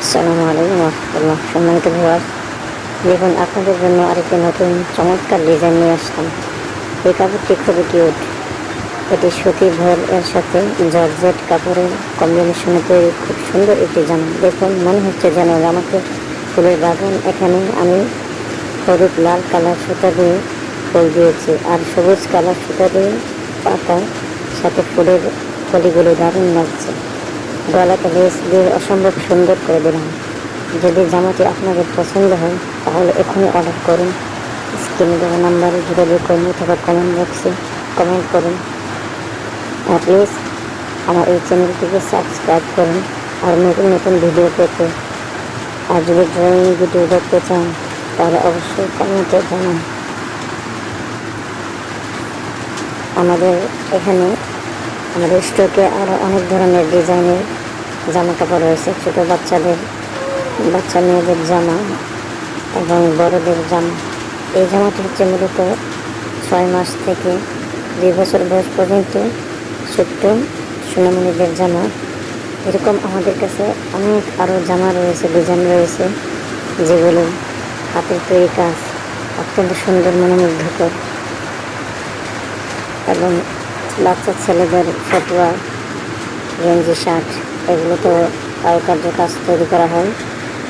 আসসালামু আলাইকুম রহমতুল্লাহ। সম্মানিত ভিউয়ার্স, দেখুন আপনাদের জন্য আরেকটি নতুন চমৎকার ডিজাইন নিয়ে আসলাম। এই কাপড়টি খুবই কিউট। এটি সুতি ভোল এর সাথে জর্জেট কাপড়ের কম্বিনেশনে তৈরি খুব সুন্দর একটি জামা। দেখুন, মনে হচ্ছে যেন জামাতে ফুলের বাগান। এখানে আমি হলুদ লাল কালার সুতা দিয়ে ফুল দিয়েছি, আর সবুজ কালার সুতা দিয়ে পাতা, সাথে ফুলের কলিগুলো দারুণ লাগছে। গলাতে লেস দিয়ে অসম্ভব সুন্দর করে দিলাম। যদি জামাটি আপনাদের পছন্দ হয় তাহলে এখনই অর্ডার করুন। স্ক্রিনে দেওয়া নাম্বারে যোগাযোগ করুন অথবা কমেন্ট বক্সে কমেন্ট করুন। আর প্লিজ আমার এই চ্যানেলটিকে সাবস্ক্রাইব করুন আর নতুন নতুন ভিডিও পেতে। আর যদি ড্রয়িং ভিডিও দেখতে চান তাহলে অবশ্যই কমেন্টে জানান। আমাদের এখানে আমাদের স্টকে আরও অনেক ধরনের ডিজাইনের জামা কাপড় রয়েছে। ছোটো বাচ্চা মেয়েদের জামা এবং বড়দের জামা। এই জামাটি হচ্ছে মূলত 6 মাস থেকে 2 বছর বয়স পর্যন্ত ছোট্ট সোনামণিদের জামা। এরকম আমাদের কাছে অনেক আরও জামা রয়েছে, ডিজাইন রয়েছে, যেগুলো হাতের তৈরি কাজ, অত্যন্ত সুন্দর, মনোমুগ্ধকর। এবং বাচ্চা ছেলেদের ফতুয়া, গেঞ্জি, শার্ট, এগুলো তো কারুকার্য কাজ তৈরি করা হয়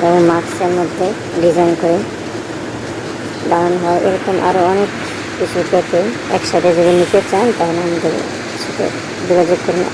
এবং মাস্কের মধ্যে ডিজাইন করে বানানো হয়। এরকম আরও অনেক কিছু পেতে একসাথে যদি নিতে চান তাহলে আমাদের সাথে যোগাযোগ করুন।